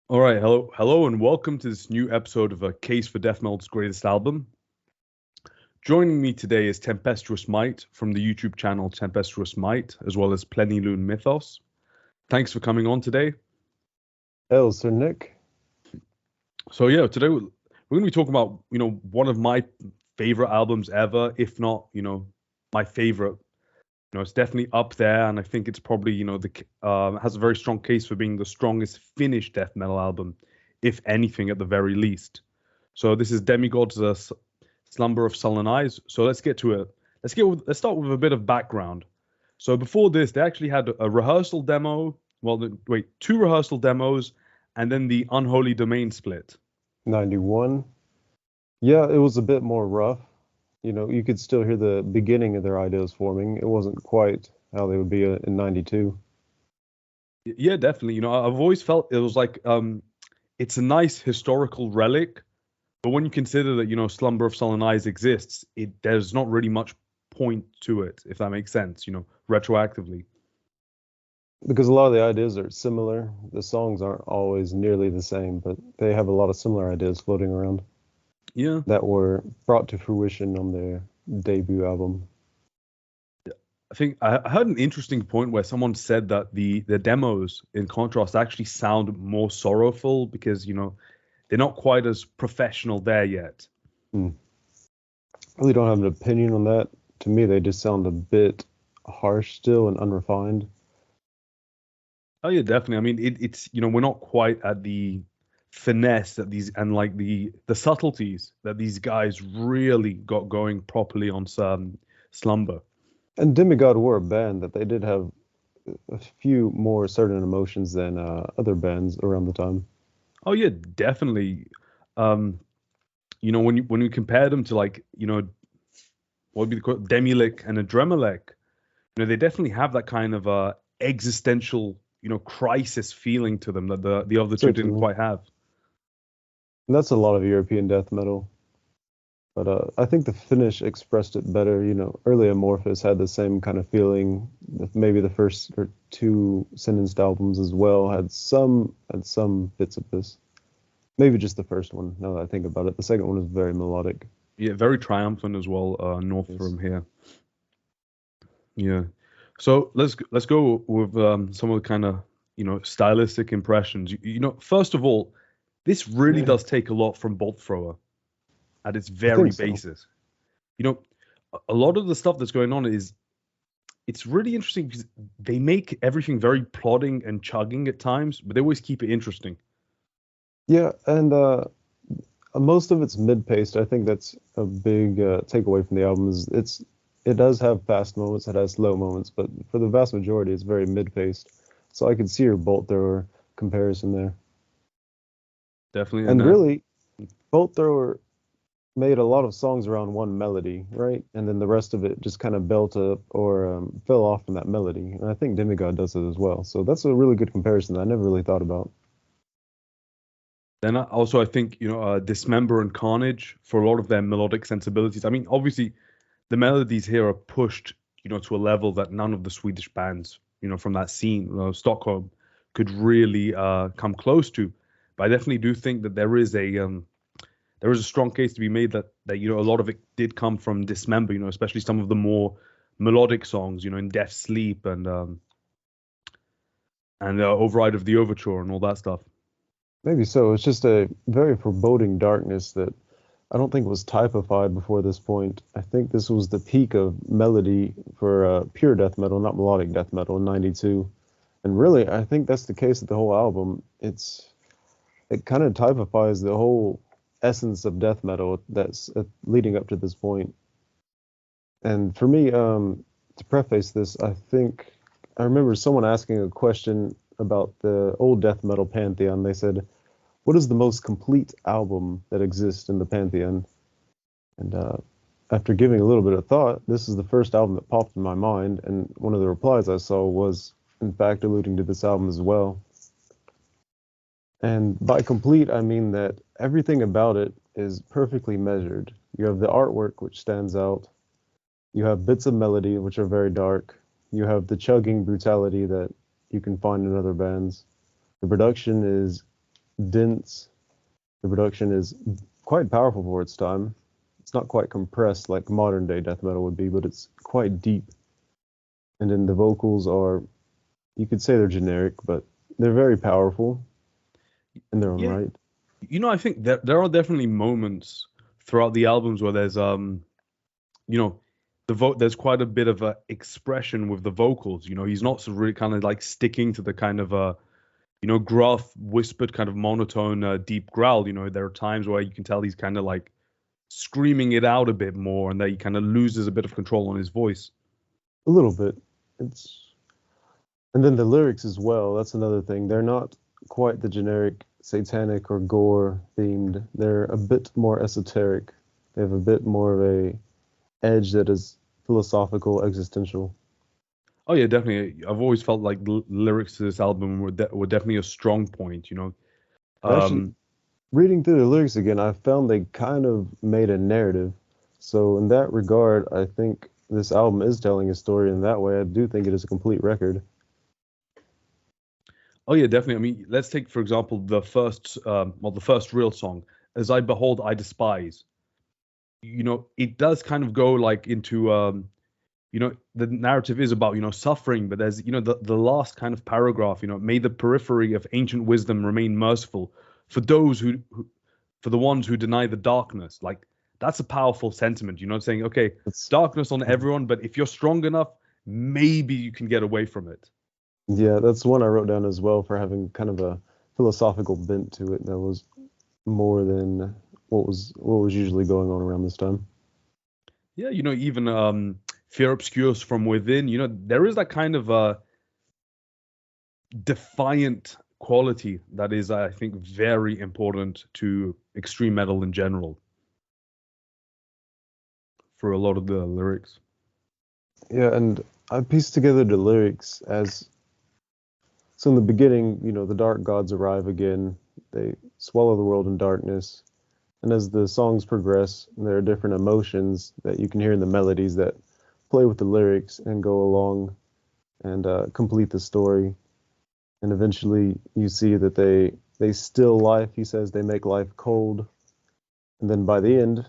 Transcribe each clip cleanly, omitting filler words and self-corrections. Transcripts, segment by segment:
All right, hello, and welcome to this new episode of A Case for Death Metal's Greatest Album. Joining me today is Tempestuous Might from the YouTube channel Tempestuous Might, as well as Plenilune Mythos. Thanks for coming on today. Hello, Sir Nick. So yeah, today we're going to be talking about one of my favorite albums ever, if not my favorite. It's definitely up there, and I think it's probably has a very strong case for being the strongest Finnish death metal album, if anything, at the very least. So this is Demigod's Slumber of Sullen Eyes. So let's get to it. Let's start with a bit of background. So before this, they actually had a rehearsal demo. Well, two rehearsal demos, and then the Unholy Domain split. 91. Yeah, it was a bit more rough. You could still hear the beginning of their ideas forming. It wasn't quite how they would be in 92. Yeah, definitely. I've always felt it was like it's a nice historical relic, but when you consider that Slumber of Sullen Eyes exists, there's not really much point to it, if that makes sense. Retroactively. Because a lot of the ideas are similar. The songs aren't always nearly the same, but they have a lot of similar ideas floating around Yeah. that were brought to fruition on their debut album. I think I heard an interesting point where someone said that the demos, in contrast, actually sound more sorrowful because they're not quite as professional there yet. I really don't have an opinion on that. To me, they just sound a bit harsh still and unrefined. Oh yeah, definitely. I mean, it's we're not quite at the finesse that these and like the subtleties that these guys really got going properly on some Slumber. And Demigod were a band that they did have a few more certain emotions than other bands around the time. Oh yeah, definitely. When you compare them to like what would be the Demilic and Adremelec, they definitely have that kind of existential crisis feeling to them that the other two didn't Certainly. quite have. And that's a lot of European death metal. But I think the Finnish expressed it better. Early Amorphous had the same kind of feeling. Maybe the first or two sentenced albums as well had some bits of this. Maybe just the first one, now that I think about it. The second one is very melodic. Yeah, very triumphant as well, north Yes. from here. Yeah. So let's go with some of the kind of stylistic impressions. First of all, this really does take a lot from Bolt Thrower at its I very think so. basis. A lot of the stuff that's going on it's really interesting because they make everything very plodding and chugging at times, but they always keep it interesting. Yeah, and most of it's mid-paced. I think that's a big takeaway from the album. It does have fast moments, it has slow moments, but for the vast majority, it's very mid-paced. So I could see your Bolt Thrower comparison there. Definitely, and And really, Bolt Thrower made a lot of songs around one melody, right? And then the rest of it just kind of built up or fell off from that melody. And I think Demigod does it as well. So that's a really good comparison that I never really thought about. then also I think Dismember and Carnage for a lot of their melodic sensibilities. I mean, obviously the melodies here are pushed to a level that none of the Swedish bands from that scene, Stockholm, could really come close to. But I definitely do think that there is a strong case to be made that a lot of it did come from Dismember, especially some of the more melodic songs, in Death Sleep and Override of the Overture and all that stuff. Maybe so. It's just a very foreboding darkness that I don't think was typified before this point. I think this was the peak of melody for pure death metal, not melodic death metal in 92. And really, I think that's the case with the whole album. It kind of typifies the whole essence of death metal that's leading up to this point. And for me, to preface this, I remember someone asking a question about the old death metal pantheon. They said, "What is the most complete album that exists in the pantheon?" And after giving a little bit of thought, this is the first album that popped in my mind. And one of the replies I saw was, in fact, alluding to this album as well. And by complete, I mean that everything about it is perfectly measured. You have the artwork, which stands out. You have bits of melody, which are very dark. You have the chugging brutality that you can find in other bands. The production is dense. The production is quite powerful for its time. It's not quite compressed like modern day death metal would be, but it's quite deep. And then the vocals are, you could say they're generic, but they're very powerful in their own Yeah, right. I think there are definitely moments throughout the albums where there's you know, there's quite a bit of expression with the vocals. He's not so really kind of like sticking to the kind of gruff, whispered, kind of monotone, deep growl. There are times where you can tell he's kind of like screaming it out a bit more, and that he kind of loses a bit of control on his voice. A little bit. It's And then the lyrics as well. That's another thing. They're not quite the generic satanic or gore themed. They're a bit more esoteric. They have a bit more of a edge that is philosophical, existential. Oh yeah, definitely. I've always felt like the lyrics to this album were definitely a strong point. Actually, Um, reading through the lyrics again, I found they kind of made a narrative. So in that regard, I think this album is telling a story in that way. I do think it is a complete record. oh yeah, definitely. I mean, let's take for example the first real song, "As I Behold, I Despise." It does kind of go like into the narrative is about suffering, but there's the last kind of paragraph, may the periphery of ancient wisdom remain merciful for those for the ones who deny the darkness. Like, that's a powerful sentiment, saying, okay, It's darkness on everyone, but if you're strong enough, maybe you can get away from it. Yeah, that's one I wrote down as well for having kind of a philosophical bent to it that was more than what was usually going on around this time. Yeah, even fear obscures from within. There is that kind of defiant quality that is, I think, very important to extreme metal in general for a lot of the lyrics. Yeah, and I pieced together the lyrics as so in the beginning, the dark gods arrive again. They swallow the world in darkness. And as the songs progress, there are different emotions that you can hear in the melodies that play with the lyrics and go along and complete the story. And eventually you see that they still life. He says they make life cold. And then by the end,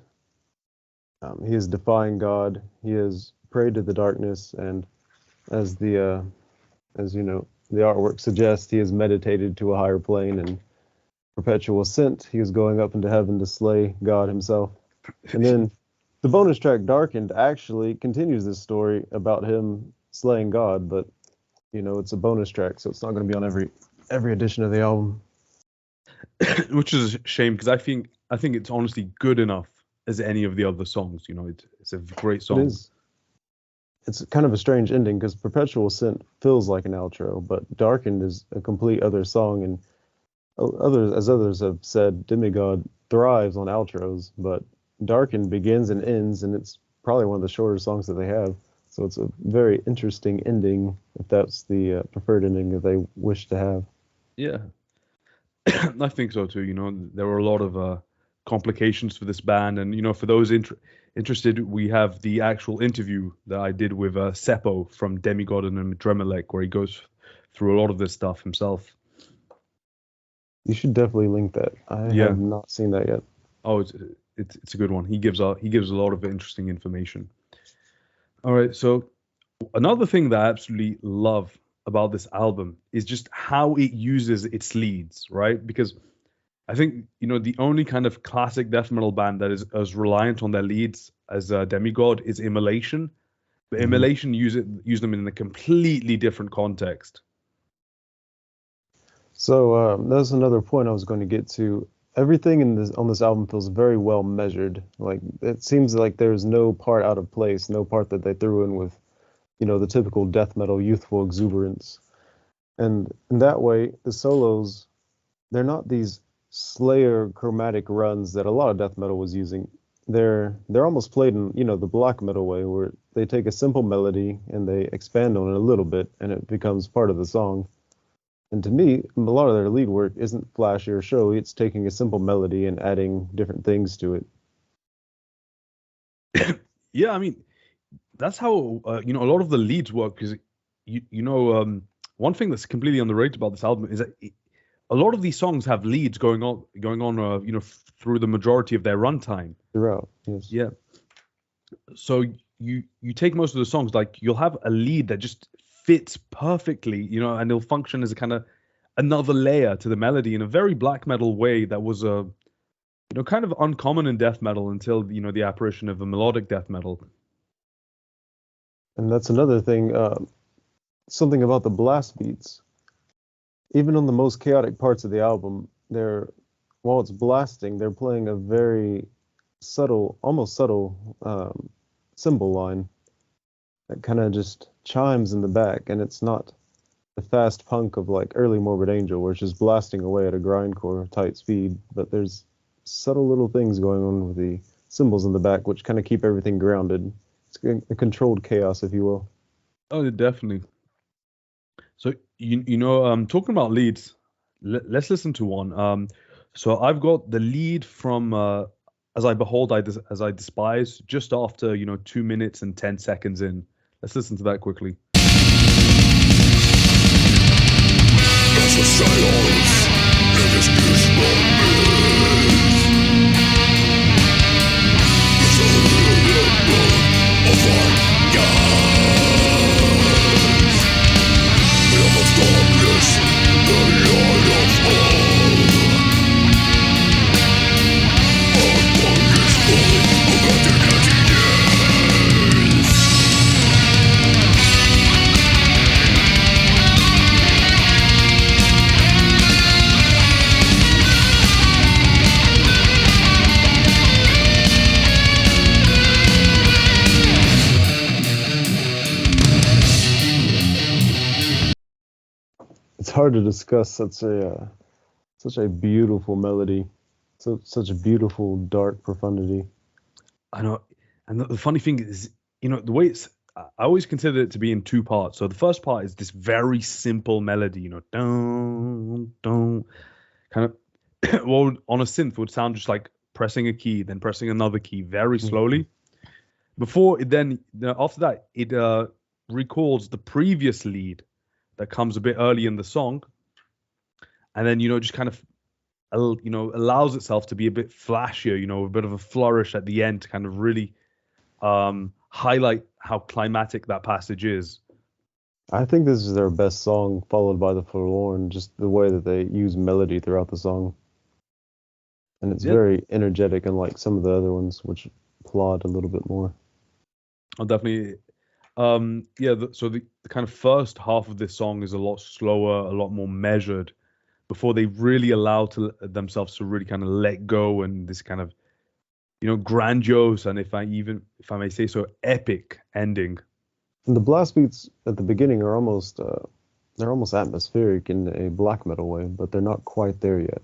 he is defying God. He has prayed to the darkness, and as the artwork suggests, he has meditated to a higher plane and perpetual ascent. He is going up into heaven to slay God himself. And then the bonus track Darkened actually continues this story about him slaying God, but it's a bonus track, so it's not going to be on every edition of the album. Which is a shame, because I think it's honestly good enough as any of the other songs. It's a great It song. is. It's kind of a strange ending because Perpetual Ascent feels like an outro, but Darkened is a complete other song, and others have said, Demigod thrives on outros, but Darkened begins and ends, and it's probably one of the shorter songs that they have. So it's a very interesting ending, if that's the preferred ending that they wish to have. Yeah, I think so too. There were a lot of complications for this band, and for those interested, we have the actual interview that I did with Seppo from Demigod and Dremelec, where he goes through a lot of this stuff himself. You should definitely link that. I Yeah. have not seen that yet. Oh, it's a good one. He gives a lot of interesting information. All right, so another thing that I absolutely love about this album is just how it uses its leads, right? Because I think the only kind of classic death metal band that is as reliant on their leads as Demigod is Immolation, but Mhm. Immolation use them in a completely different context. So that's another point I was going to get to. Everything on this album feels very well measured. Like it seems like there's no part out of place, no part that they threw in with, the typical death metal youthful exuberance. And in that way, the solos, they're not these Slayer chromatic runs that a lot of death metal was using. They're almost played in, the black metal way, where they take a simple melody and they expand on it a little bit, and it becomes part of the song. And to me, a lot of their lead work isn't flashy or showy. It's taking a simple melody and adding different things to it. Yeah, I mean, that's how a lot of the leads work. Because one thing that's completely underrated about this album is that a lot of these songs have leads going on, through the majority of their runtime. Throughout, yes. Yeah. So you take most of the songs, like you'll have a lead that just fits perfectly, and it'll function as a kind of another layer to the melody in a very black metal way that was kind of uncommon in death metal until the apparition of a melodic death metal. And that's another thing. Something about the blast beats. Even on the most chaotic parts of the album, while it's blasting, they're playing a very subtle, almost subtle cymbal line that kind of just chimes in the back, and it's not the fast punk of like early Morbid Angel, where it's just blasting away at a grindcore tight speed. But there's subtle little things going on with the cymbals in the back, which kind of keep everything grounded. It's a controlled chaos, if you will. Oh, definitely. So talking about leads, let's listen to one. So I've got the lead from As I Behold, As I Despise, just after 2 minutes and 10 seconds in. Let's listen to that quickly. As a silence in this dismal maze, as a remnant of our guise, in the darkness, the light of all, unpunishable of eternity days. It's hard to discuss such a beautiful melody, such a beautiful dark profundity. I know, and the funny thing is, the way I always consider it to be in two parts. So the first part is this very simple melody, dun, dun, kind of, well, on a synth would sound just like pressing a key, then pressing another key very slowly. Before it then, after that, it recalls the previous lead that comes a bit early in the song, and then just kind of allows itself to be a bit flashier, a bit of a flourish at the end to kind of really highlight how climatic that passage is. I think this is their best song, followed by The Forlorn, just the way that they use melody throughout the song. And it's very energetic, unlike some of the other ones, which plod a little bit more. Oh, definitely. So the kind of first half of this song is a lot slower, a lot more measured, before they really allow themselves to really kind of let go, and this kind of grandiose, and if I may say so, epic ending. And the blast beats at the beginning are almost atmospheric in a black metal way, but they're not quite there yet.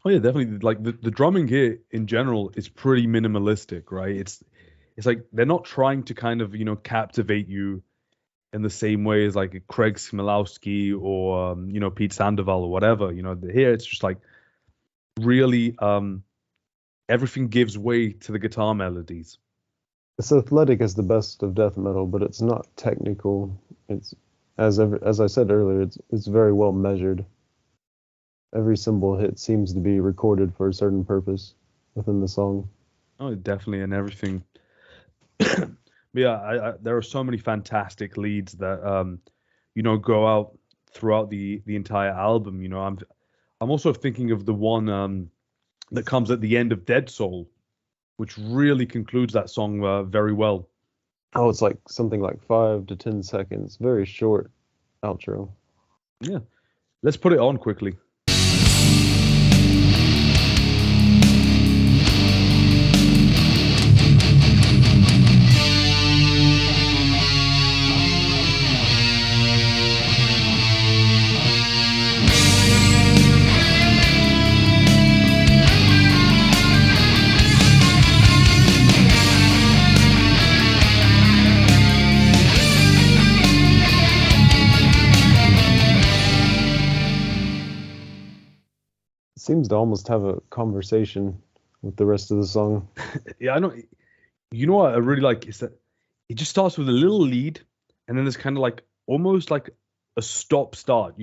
Oh yeah, definitely. Like the drumming here in general is pretty minimalistic, right? It's like they're not trying to kind of captivate you in the same way as like Craig Smilowski or Pete Sandoval or whatever. Here it's just like really everything gives way to the guitar melodies. It's athletic as the best of death metal, but it's not technical. It's as I said earlier, it's very well measured. Every cymbal hit seems to be recorded for a certain purpose within the song. Oh, definitely, and everything. Yeah, there are so many fantastic leads that go out throughout the entire album. I'm also thinking of the one that comes at the end of Dead Soul, which really concludes that song very well. Oh, it's like something like 5 to 10 seconds, very short outro. Yeah, let's put it on quickly. Seems to almost have a conversation with the rest of the song. Yeah, I know. You know what I really like is that it just starts with a little lead, and then there's kind of like almost like a stop start.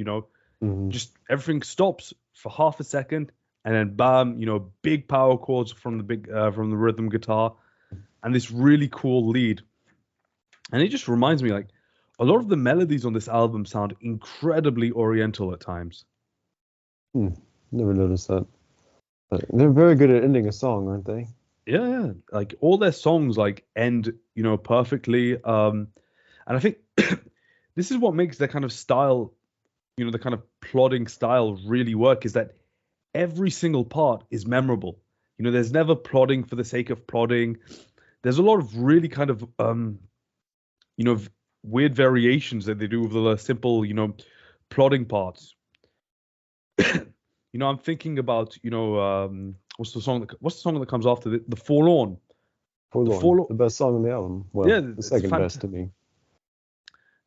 Just everything stops for half a second, and then bam, big power chords from the rhythm guitar, and this really cool lead. And it just reminds me, like, a lot of the melodies on this album sound incredibly oriental at times. Never noticed that. But they're very good at ending a song, aren't they? Yeah. Like, all their songs, like, end, perfectly. And I think this is what makes their kind of style, the kind of plodding style really work, is that every single part is memorable. There's never plodding for the sake of plodding. There's a lot of really kind of, weird variations that they do with the simple, plodding parts. I'm thinking about, what's the song that comes after the Forlorn? Forlorn, the best song on the album. Well, yeah, the second best to me.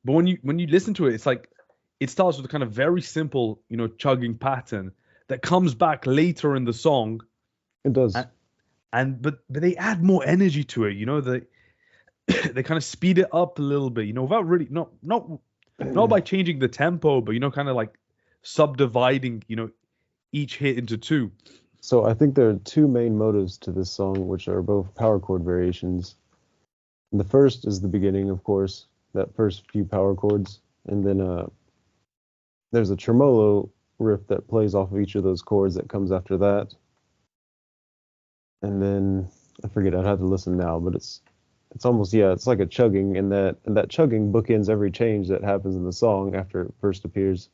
But when you listen to it, it's like it starts with a kind of very simple, chugging pattern that comes back later in the song. It does. But they add more energy to it. They kind of speed it up a little bit. Without really not by changing the tempo, but kind of like subdividing, each hit into two. So I think there are two main motives to this song, which are both power chord variations. And the first is the beginning, of course, that first few power chords, and then there's a tremolo riff that plays off of each of those chords that comes after that. And then I forget, I'd have to listen now, but it's almost, it's like a chugging, and that chugging bookends every change that happens in the song after it first appears.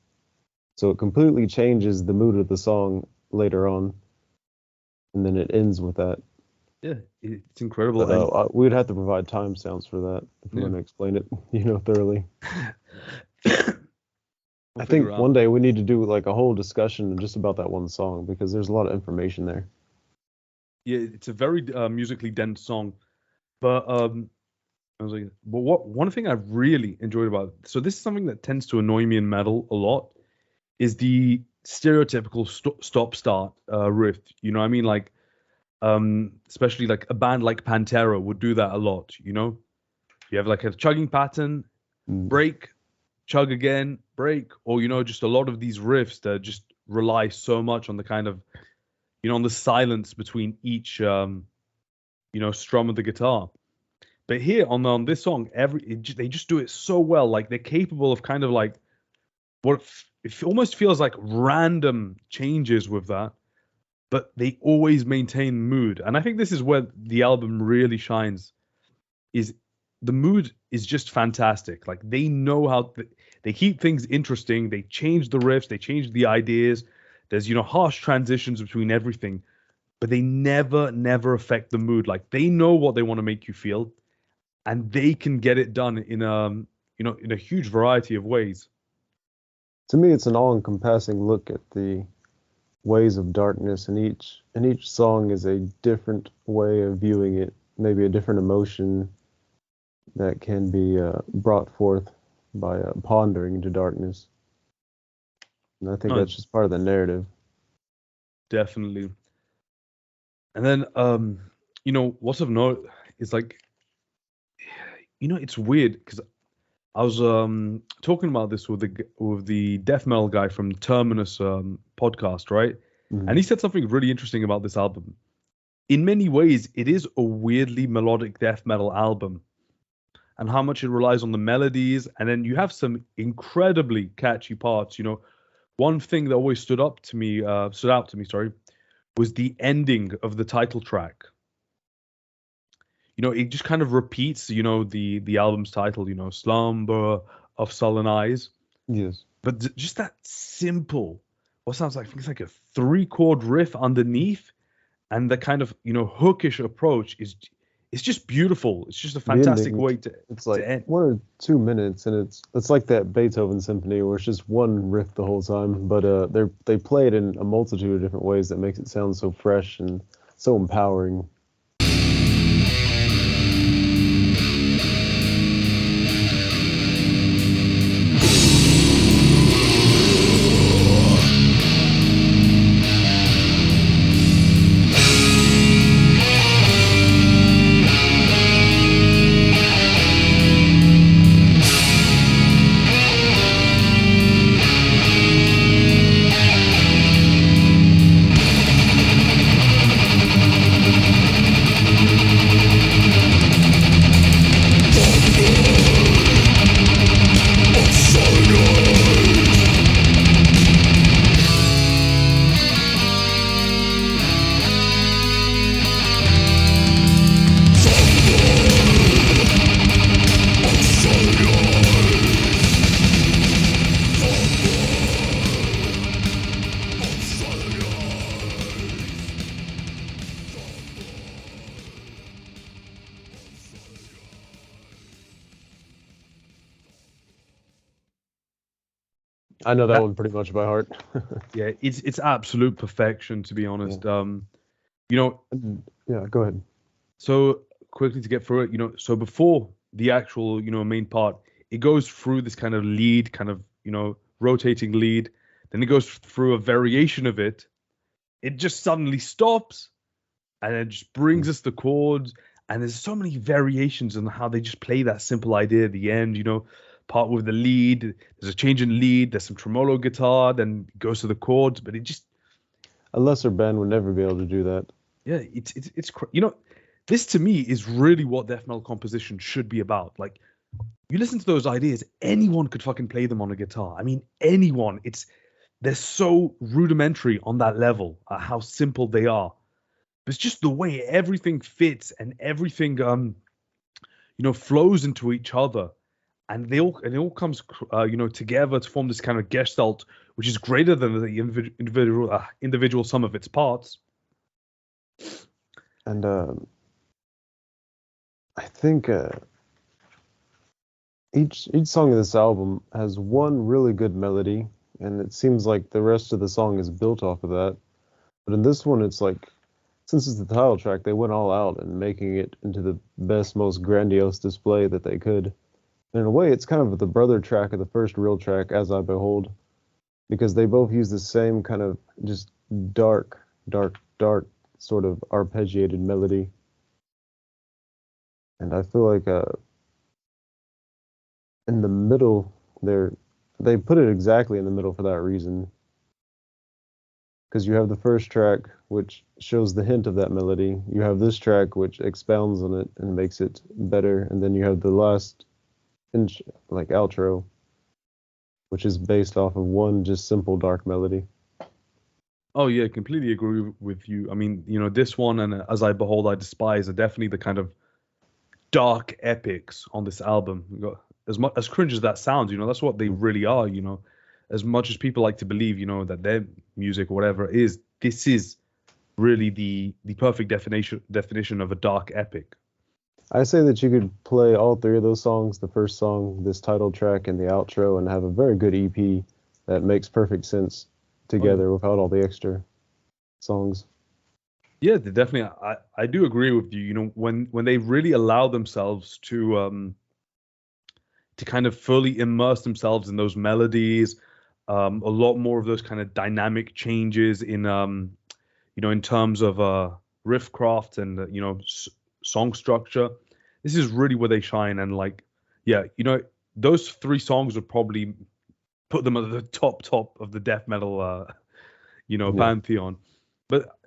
So it completely changes the mood of the song later on, and then it ends with that. Yeah, it's incredible. But, we would have to provide timestamps for that if we're going to explain it, thoroughly. I think one day we need to do like a whole discussion just about that one song, because there's a lot of information there. Yeah, it's a very musically dense song, but one thing I really enjoyed about it, so this is something that tends to annoy me in metal a lot, is the stereotypical stop-start riff. You know what I mean? Like, especially like a band like Pantera would do that a lot. You have like a chugging pattern, break, chug again, break, or just a lot of these riffs that just rely so much on the kind of, on the silence between each strum of the guitar. But here on this song, they just do it so well. Like, they're capable of kind of like it almost feels like random changes with that, but they always maintain mood. And I think this is where the album really shines. Is the mood is just fantastic. Like, they know how they keep things interesting. They change the riffs. They change the ideas. There's, harsh transitions between everything, but they never affect the mood. Like, they know what they want to make you feel, and they can get it done in a huge variety of ways. To me, it's an all-encompassing look at the ways of darkness, and each song is a different way of viewing it, maybe a different emotion that can be brought forth by pondering into darkness. And I think that's just part of the narrative. Definitely. And then, what's of note is like, it's weird because I was talking about this with the death metal guy from Terminus podcast, right? Mm-hmm. And he said something really interesting about this album. In many ways, it is a weirdly melodic death metal album, and how much it relies on the melodies. And then you have some incredibly catchy parts. One thing that always stood out to me, was the ending of the title track. It just kind of repeats, the album's title, Slumber of Sullen Eyes. Yes. But just that simple, what sounds like, I think it's like a 3-chord riff underneath, and the kind of, hookish approach it's just beautiful. It's just a fantastic way to. It's like to end. 1 or 2 minutes, and it's like that Beethoven symphony where it's just one riff the whole time, but they play it in a multitude of different ways that makes it sound so fresh and so empowering. I know that That- one pretty much by heart. Yeah, it's absolute perfection, to be honest. You know, Yeah, go ahead. so quickly to get through it, so before the actual, main part, it goes through this kind of lead, kind of, rotating lead. Then it goes through a variation of it. It just suddenly stops, and it just brings us the chords. And there's so many variations on how they just play that simple idea at the end, part with the lead. There's a change in lead. There's some tremolo guitar. Then it goes to the chords, but it just, A lesser band would never be able to do that. yeah, this to me is really what death metal composition should be about. Like, you listen to those ideas, anyone could fucking play them on a guitar. I mean, anyone. They're so rudimentary on that level, how simple they are. But it's just the way everything fits and everything, flows into each other, and it all comes, together to form this kind of gestalt, which is greater than the individual sum of its parts. And I think each song of this album has one really good melody, and it seems like the rest of the song is built off of that. But in this one, it's like, since it's the title track, they went all out and making it into the best, most grandiose display that they could. And in a way, it's kind of the brother track of the first real track, As I Behold, because they both use the same kind of just dark sort of arpeggiated melody. And I feel like in the middle, they put it exactly in the middle for that reason. Because you have the first track, which shows the hint of that melody. You have this track, which expounds on it and makes it better. And then you have the last outro, which is based off of one just simple dark melody. Oh yeah, completely agree with you. I mean, this one and As I Behold, I Despise are definitely the kind of dark epics on this album. As cringe as that sounds, that's what they really are. As much as people like to believe, that their music or whatever this is really the perfect definition of a dark epic. I say that you could play all three of those songs, the first song, this title track, and the outro, and have a very good EP that makes perfect sense together without all the extra songs. Yeah, definitely. I do agree with you. When they really allow themselves to kind of fully immerse themselves in those melodies, a lot more of those kind of dynamic changes in in terms of riffcraft and song structure. This is really where they shine. And those three songs would probably put them at the top of the death metal pantheon. But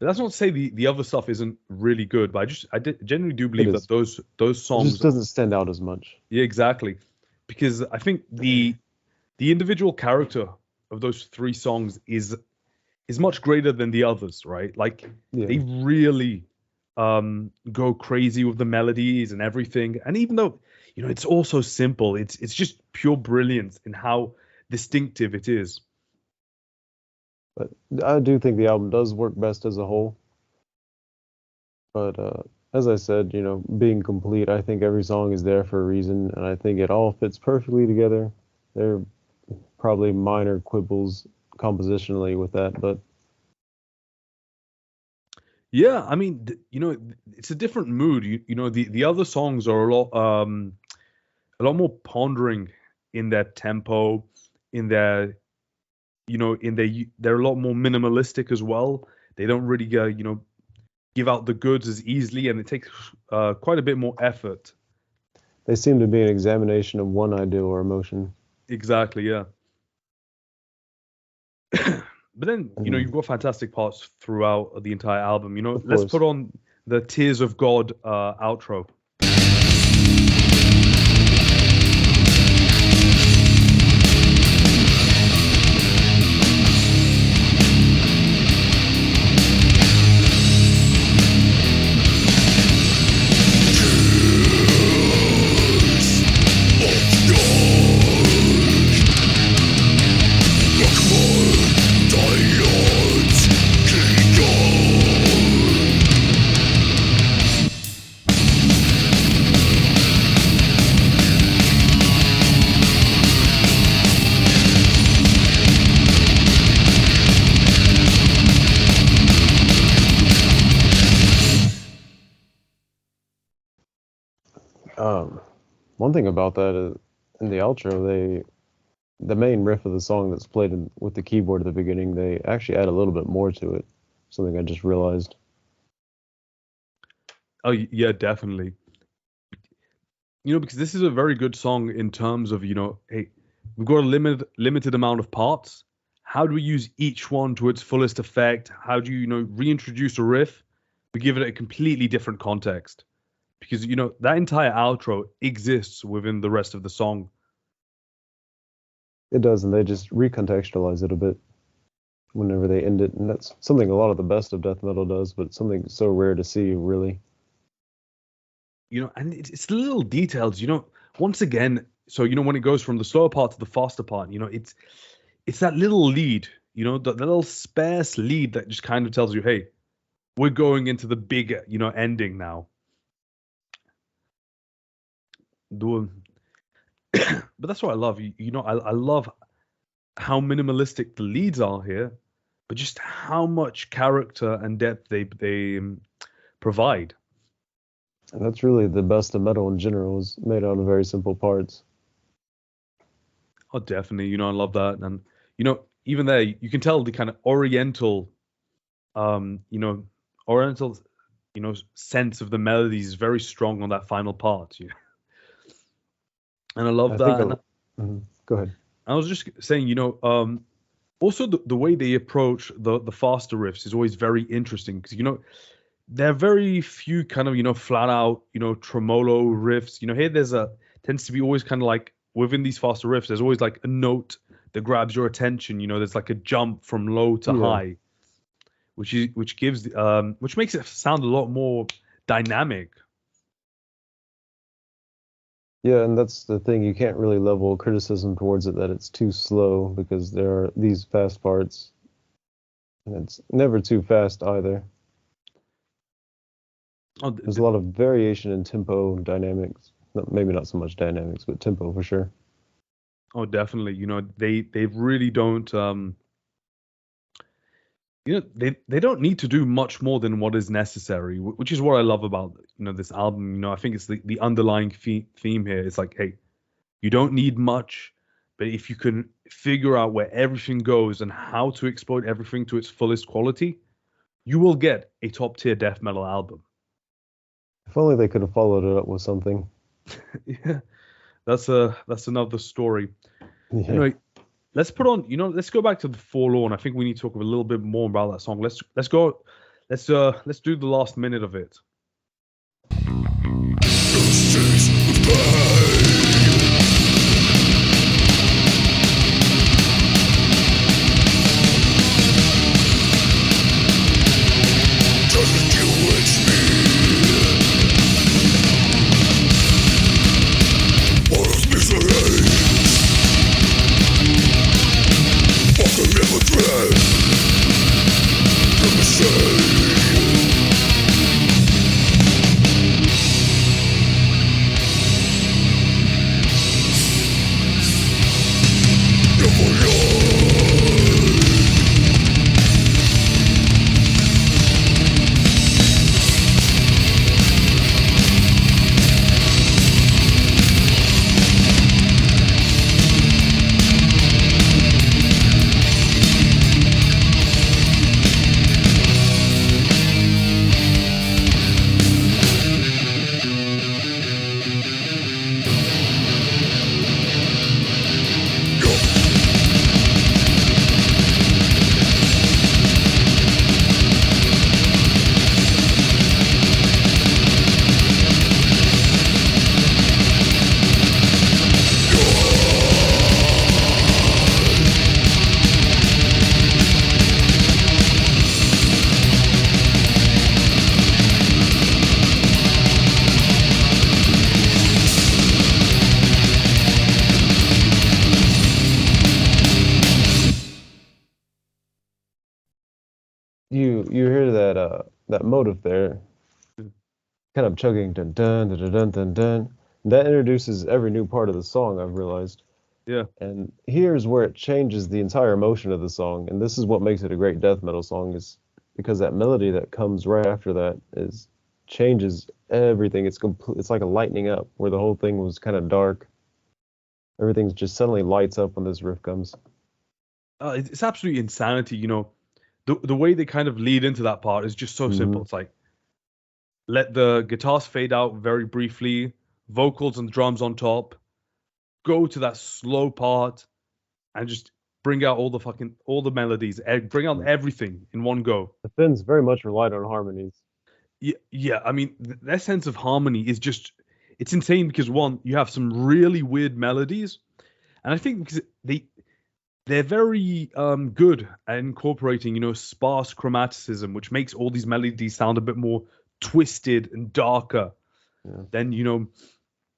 that's not to say the other stuff isn't really good, but I genuinely do believe that those songs it just doesn't stand out as much. Yeah, exactly. Because I think the individual character of those three songs is much greater than the others, right? Like they really go crazy with the melodies and everything. And even though it's also simple, it's just pure brilliance in how distinctive it is. But I do think the album does work best as a whole. But as I said, being complete, I think every song is there for a reason, and I think it all fits perfectly together. There are probably minor quibbles compositionally with that, but yeah, I mean, it's a different mood. The other songs are a lot more pondering in their tempo, in their they're a lot more minimalistic as well. They don't really give out the goods as easily, and it takes quite a bit more effort. They seem to be an examination of one idea or emotion. Exactly, yeah. But then, you've got fantastic parts throughout the entire album. Let's put on the Tears of God outro. Um, One thing about that is in the outro, the main riff of the song that's played with the keyboard at the beginning, they actually add a little bit more to it. Something I just realized. Oh yeah, definitely. Because this is a very good song in terms of, hey, we've got a limited amount of parts. How do we use each one to its fullest effect? How do you, reintroduce a riff? We give it a completely different context because, that entire outro exists within the rest of the song. It does, and they just recontextualize it a bit whenever they end it, and that's something a lot of the best of death metal does, but something so rare to see, really. And it's the little details, once again. So, when it goes from the slower part to the faster part, it's that little lead, the little sparse lead that just kind of tells you, hey, we're going into the big, ending now. But that's what I love. I love how minimalistic the leads are here, but just how much character and depth they provide. And that's really the best of metal in general, is made out of very simple parts. Oh, definitely. I love that. And, even there, you can tell the kind of oriental, oriental, sense of the melodies is very strong on that final part. And I love that. Go ahead. I was just saying, also the way they approach the faster riffs is always very interesting because, there are very few kind of, flat out, tremolo riffs. Here tends to be always kind of like within these faster riffs, there's always like a note that grabs your attention. There's like a jump from low to high, which makes it sound a lot more dynamic. Yeah, and that's the thing. You can't really level criticism towards it that it's too slow, because there are these fast parts, and it's never too fast either. There's a lot of variation in tempo and dynamics. Maybe not so much dynamics, but tempo for sure. Oh, definitely. They really don't. They don't need to do much more than what is necessary, which is what I love about this album. I think it's the underlying theme here. It's like, hey, you don't need much, but if you can figure out where everything goes and how to exploit everything to its fullest quality, you will get a top tier death metal album. If only they could have followed it up with something. Yeah, that's another story. Yeah. Anyway, let's put on. Let's go back to the Forlorn. I think we need to talk a little bit more about that song. Let's go. Let's do the last minute of it. You hear that motive there, kind of chugging, dun dun dun dun dun dun. That introduces every new part of the song, I've realized. Yeah. And here's where it changes the entire emotion of the song, and this is what makes it a great death metal song, is because that melody that comes right after that is changes everything. It's like a lightning up, where the whole thing was kind of dark. Everything's just suddenly lights up when this riff comes. It's absolutely insanity. The way they kind of lead into that part is just so simple. It's like, let the guitars fade out very briefly, vocals and drums on top, go to that slow part, and just bring out all the melodies, bring out everything in one go. The Finns very much relied on harmonies. Yeah. I mean, their sense of harmony is just, it's insane because one, you have some really weird melodies, and I think because they're very good at incorporating, sparse chromaticism, which makes all these melodies sound a bit more twisted and darker. Yeah. Then,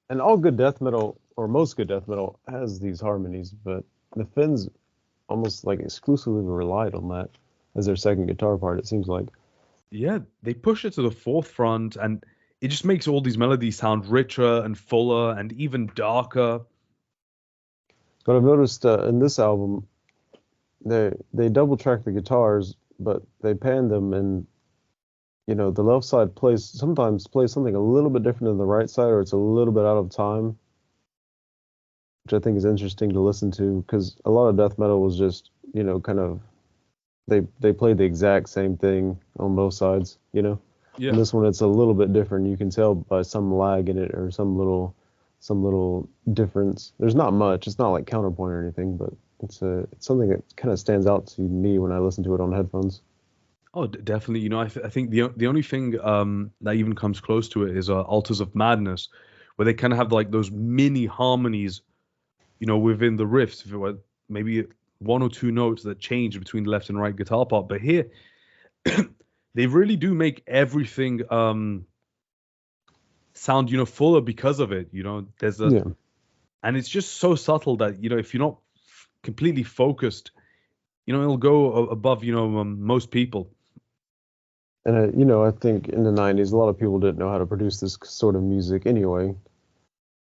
And all good death metal, or most good death metal, has these harmonies, but the Finns almost like exclusively relied on that as their second guitar part, it seems like. Yeah, they push it to the forefront, and it just makes all these melodies sound richer and fuller and even darker. But I've noticed in this album, they double track the guitars, but they pan them, and the left side sometimes plays something a little bit different than the right side, or it's a little bit out of time, which I think is interesting to listen to, because a lot of death metal was just kind of they played the exact same thing on both sides, Yeah. And this one, it's a little bit different. You can tell by some lag in it, or some little difference. There's not much. It's not like counterpoint or anything, but it's something that kind of stands out to me when I listen to it on headphones. Oh, definitely. I think the only thing that even comes close to it is Altars of Madness, where they kind of have like those mini harmonies, within the riffs. If it were maybe one or two notes that change between the left and right guitar part, but here they really do make everything sound fuller because of it. There's and it's just so subtle that if you're not completely focused, it'll go above most people. And I think in the 90s, a lot of people didn't know how to produce this sort of music anyway.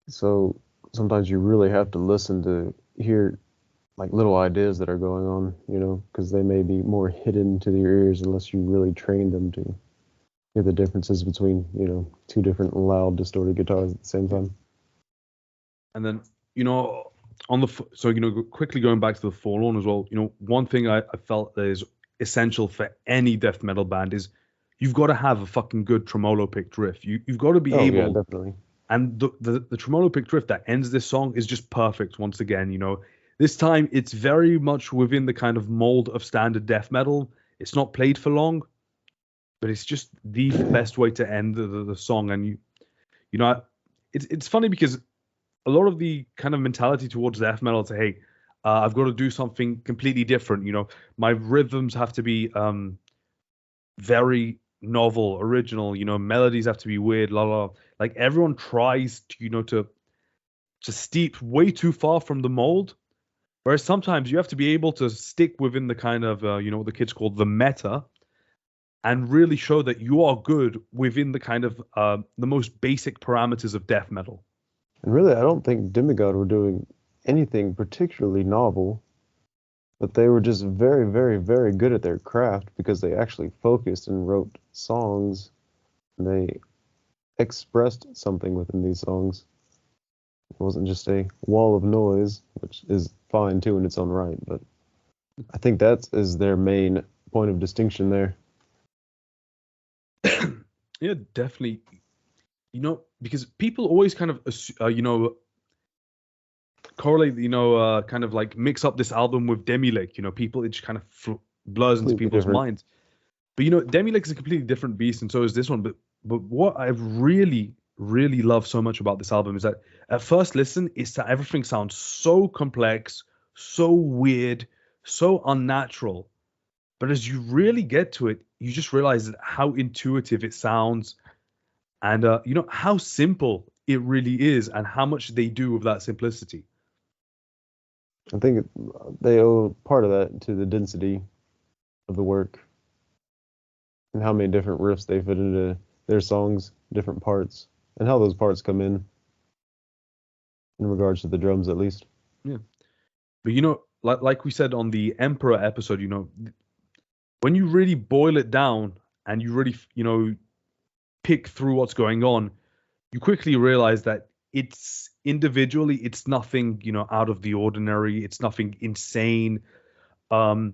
So sometimes you really have to listen to hear like little ideas that are going on, because they may be more hidden to your ears unless you really train them to hear the differences between, two different loud, distorted guitars at the same time. And then, quickly going back to the Forlorn as well, one thing I felt that is essential for any death metal band is you've got to have a fucking good tremolo picked riff. You've got to be able. Yeah, definitely. And the tremolo picked riff that ends this song is just perfect once again. This time it's very much within the kind of mold of standard death metal. It's not played for long, but it's just the best way to end the song. And it's funny because a lot of the kind of mentality towards death metal is, hey, I've got to do something completely different. My rhythms have to be very novel, original. Melodies have to be weird. La la. Like everyone tries to steep way too far from the mold, whereas sometimes you have to be able to stick within the kind of what the kids call the meta, and really show that you are good within the kind of the most basic parameters of death metal. And really, I don't think Demigod were doing anything particularly novel, but they were just very, very, very good at their craft because they actually focused and wrote songs, and they expressed something within these songs. It wasn't just a wall of noise, which is fine too in its own right, but I think that is their main point of distinction there. Yeah, definitely. Because people always kind of correlate, kind of like mix up this album with Demilake. People, it just kind of blurs into people's minds. But Demilake is a completely different beast, and so is this one. But what I really, really love so much about this album is that at first listen, is that everything sounds so complex, so weird, so unnatural. But as you really get to it, you just realize how intuitive it sounds, and how simple it really is, and how much they do with that simplicity. I think they owe part of that to the density of the work and how many different riffs they fit into their songs, different parts, and how those parts come in regards to the drums, at least. Yeah. But like we said on the Emperor episode, when you really boil it down and you really, pick through what's going on, you quickly realize that it's individually, it's nothing, out of the ordinary. It's nothing insane. They're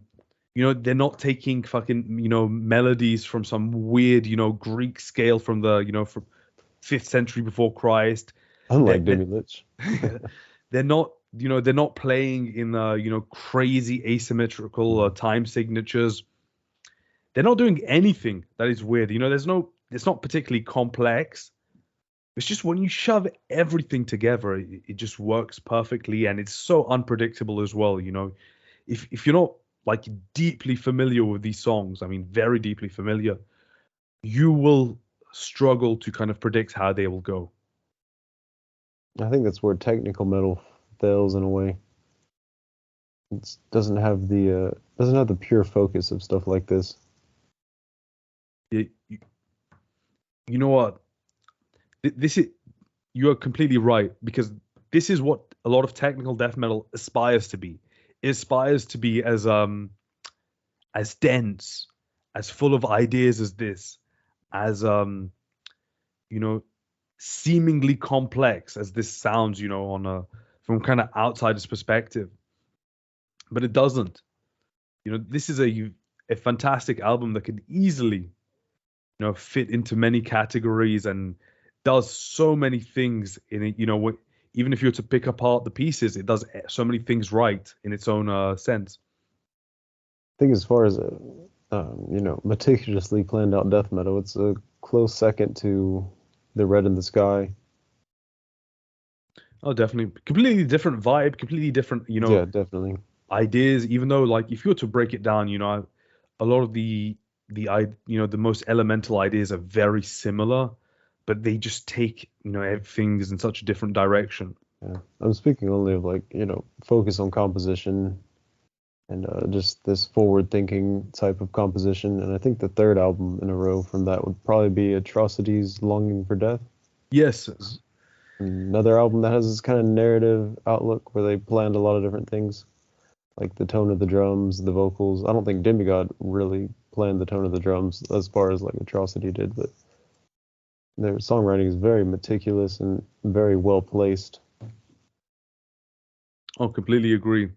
not taking fucking, melodies from some weird, Greek scale from the, from 5th century before Christ. Unlike Demi Lich. They're not, they're not playing in, crazy asymmetrical time signatures. They're not doing anything that is weird. It's not particularly complex. It's just when you shove everything together, it just works perfectly, and it's so unpredictable as well. If you're not like deeply familiar with these songs, I mean, very deeply familiar, you will struggle to kind of predict how they will go. I think that's where technical metal fails in a way. It doesn't have the pure focus of stuff like this. You know what? You are completely right, because this is what a lot of technical death metal aspires to be. It aspires to be as dense, as full of ideas as this, as seemingly complex as this sounds, from kind of outsider's perspective. But it doesn't. This is a fantastic album that could easily, fit into many categories and does so many things in it. Even if you were to pick apart the pieces, it does so many things right in its own sense. I think as far as meticulously planned out death metal, it's a close second to the Red in the Sky. Oh, definitely. Completely different vibe, completely different, Yeah, definitely. ideas. Even though, like, if you were to break it down, a lot of the most elemental ideas are very similar, but they just take, things in such a different direction. Yeah. I'm speaking only of focus on composition and just this forward-thinking type of composition. And I think the third album in a row from that would probably be Atrocities, Longing for Death. Yes. Another album that has this kind of narrative outlook where they planned a lot of different things, like the tone of the drums, the vocals. I don't think Demigod really planned the tone of the drums as far as like Atrocity did, but their songwriting is very meticulous and very well placed. Oh, completely agree.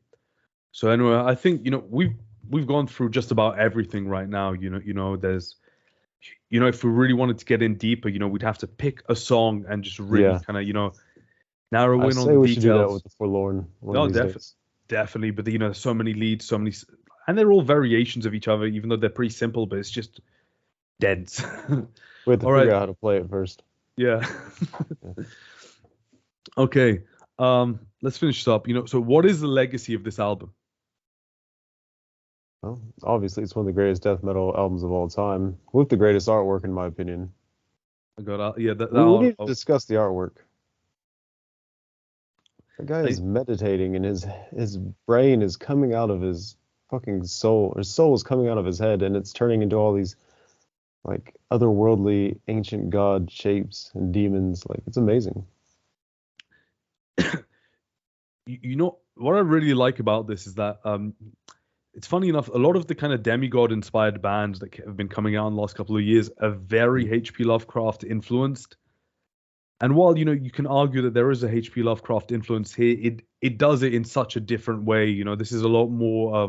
So anyway, I think we've gone through just about everything right now. There's if we really wanted to get in deeper, we'd have to pick a song and just really kind of narrow in on the we details. Should do that with the Forlorn. No, definitely. But there's so many leads, so many, and they're all variations of each other, even though they're pretty simple. But it's just dense. We have to figure out how to play it first. Yeah. Okay. Let's finish this up. So what is the legacy of this album? Well, obviously, it's one of the greatest death metal albums of all time, with the greatest artwork, in my opinion. I got we need to discuss the artwork. The guy is meditating, and his brain is coming out of his fucking soul. His soul is coming out of his head, and it's turning into all these like otherworldly ancient god shapes and demons. Like, it's amazing. What I really like about this is that it's funny enough, a lot of the kind of Demigod inspired bands that have been coming out in the last couple of years are very H.P. Lovecraft influenced. And while you can argue that there is a H.P. Lovecraft influence here, it does it in such a different way. This is a lot more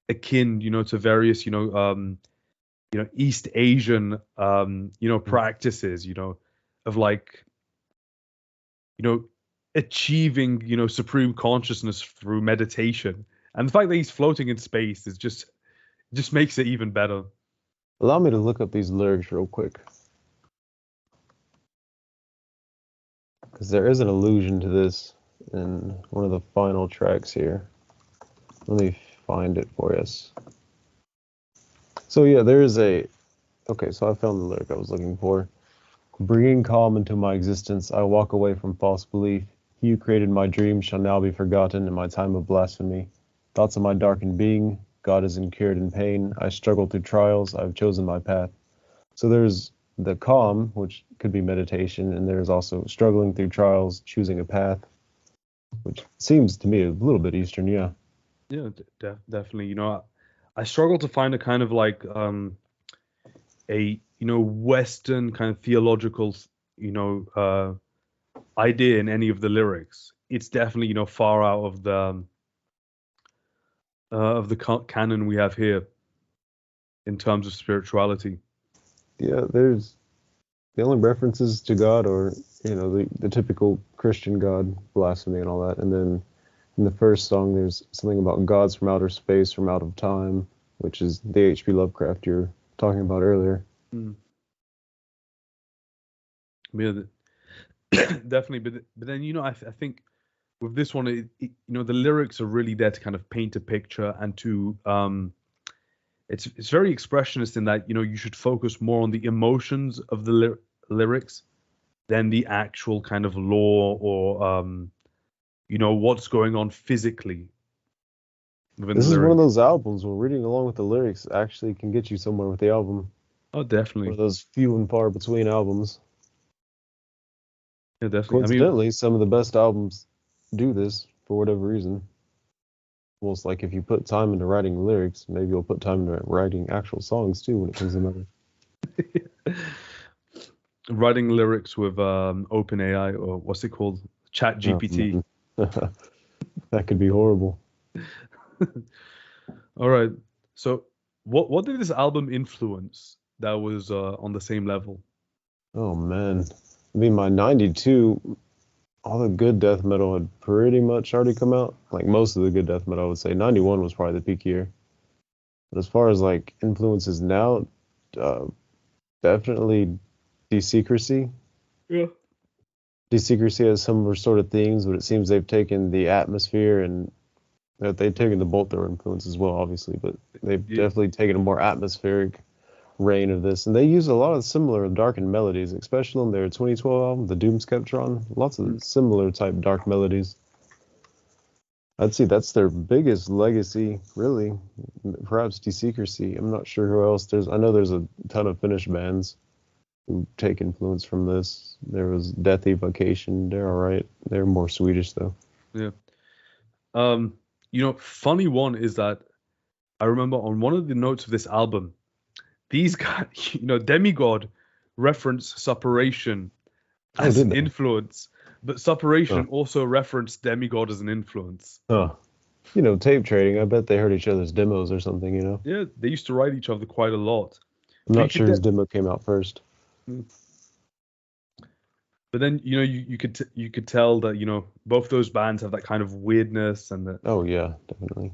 akin to various East Asian practices of like achieving supreme consciousness through meditation. And the fact that he's floating in space is just makes it even better. Allow me to look up these lyrics real quick, because there is an allusion to this in one of the final tracks here. Let me find it for us. So yeah, there is okay, so I found the lyric I was looking for. Bringing calm into my existence, I walk away from false belief. He who created my dreams shall now be forgotten in my time of blasphemy. Thoughts of my darkened being, God is incurred in pain. I struggle through trials, I've chosen my path. So there's the calm, which could be meditation, and there's also struggling through trials, choosing a path, which seems to me a little bit Eastern, yeah. Yeah, definitely. I struggle to find a kind of like a Western kind of theological, idea in any of the lyrics. It's definitely, far out of the canon we have here in terms of spirituality. Yeah, there's the only references to God are, the typical Christian God, blasphemy and all that. And then in the first song, there's something about gods from outer space, from out of time, which is the H.P. Lovecraft you're talking about earlier. Mm. Yeah, definitely. But then, I think with this one, the lyrics are really there to kind of paint a picture and to it's very expressionist in that you should focus more on the emotions of the lyrics than the actual kind of lore or what's going on physically within This the is one lyrics. of those albums where reading along with the lyrics actually can get you somewhere with the album. Oh, One definitely. of those few and far between albums. Yeah, definitely. Coincidentally, some of the best albums do this for whatever reason. Almost like if you put time into writing lyrics, maybe you'll put time into writing actual songs too when it comes to metal. Writing lyrics with OpenAI, or what's it called? Chat GPT. Oh, that could be horrible. All right. So what did this album influence that was on the same level? Oh man. I mean, by 92, all the good death metal had pretty much already come out. Like most of the good death metal, I would say. 91 was probably the peak year. But as far as like influences now, definitely Desecracy. Yeah. Desecracy has similar sort of themes, but it seems they've taken the atmosphere and they've taken the Bolt Thrower influence as well, obviously, but they've definitely taken a more atmospheric reign of this. And they use a lot of similar darkened melodies, especially on their 2012 album, The Doom Skeptron. Lots of similar type dark melodies. I'd say that's their biggest legacy, really. Perhaps Desecracy. I'm not sure who else. I know there's a ton of Finnish bands who take influence from this. There was Death Evocation. They're all right. They're more Swedish, though. Yeah. Funny one is that I remember on one of the notes of this album, these guys, Demigod referenced Suppuration as an influence, but Suppuration also referenced Demigod as an influence. Oh. Tape trading. I bet they heard each other's demos or something, Yeah, they used to write each other quite a lot. I'm not sure his demo came out first. But then, you could tell that, both those bands have that kind of weirdness and that. Oh, yeah, definitely.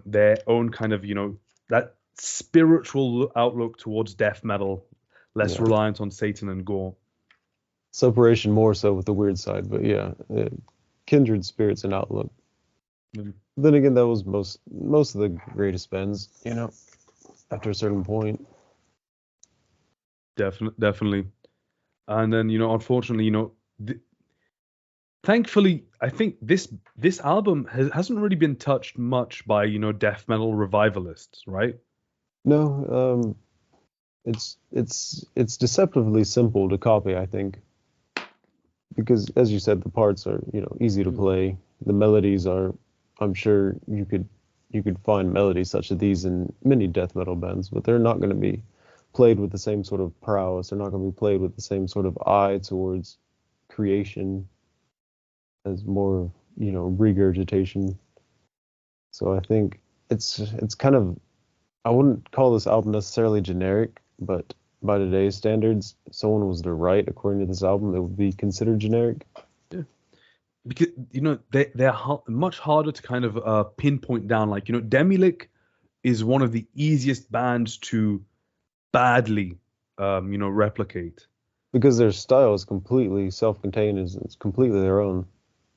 Their own kind of, that spiritual outlook towards death metal, less reliant on Satan and gore. Separation more so with the weird side, but yeah, kindred spirits and outlook. Then again, that was most of the greatest bands, after a certain point. Definitely. And then, unfortunately, thankfully, I think this album hasn't really been touched much by, death metal revivalists, right? No, it's deceptively simple to copy, I think. Because as you said, the parts are, easy to play. The melodies are, I'm sure you could find melodies such as these in many death metal bands, but they're not going to be played with the same sort of prowess. They're not going to be played with the same sort of eye towards creation as more, regurgitation. So I think it's kind of, I wouldn't call this album necessarily generic, but by today's standards, if someone was to write according to this album, it would be considered generic. Yeah, because they're much harder to kind of pinpoint down. Like Demilich is one of the easiest bands to badly replicate, because their style is completely self-contained. It's completely their own.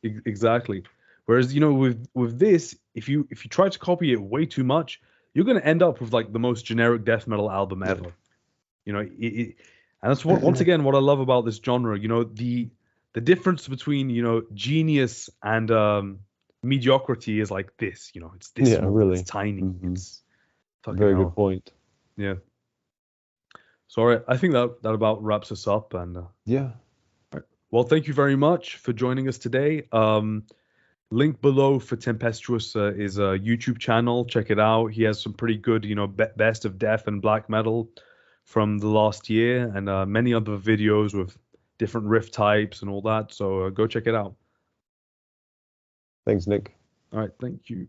Exactly. Whereas with this, if you try to copy it way too much, you're going to end up with like the most generic death metal album ever. And that's once again what I love about this genre. The difference between genius and mediocrity is like this. It's this. Yeah, small, really. It's tiny. Mm-hmm. It's very good point. Yeah. So all right, I think that about wraps us up. And yeah. All right. Well, thank you very much for joining us today. Link below for Tempestuous is a YouTube channel. Check it out. He has some pretty good, best of death and black metal from the last year, and many other videos with different riff types and all that. So go check it out. Thanks, Nick. All right, thank you.